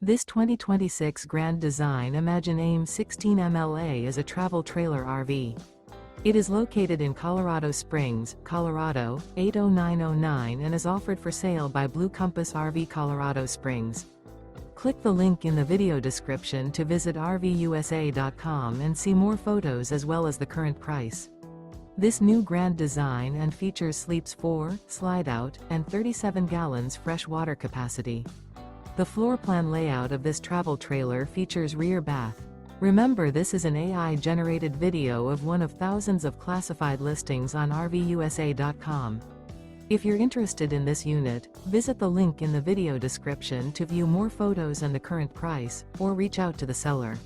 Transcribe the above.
This 2026 Grand Design Imagine AIM 16 MLA is a travel trailer RV. It is located in Colorado Springs, Colorado, 80909 and is offered for sale by Blue Compass RV Colorado Springs. Click the link in the video description to visit RVUSA.com and see more photos as well as the current price. This new Grand Design and features sleeps 4, Slideout, and 37 gallons fresh water capacity. The floor plan layout of this travel trailer features rear bath. Remember, this is an AI-generated video of one of thousands of classified listings on RVUSA.com. If you're interested in this unit, visit the link in the video description to view more photos and the current price, or reach out to the seller.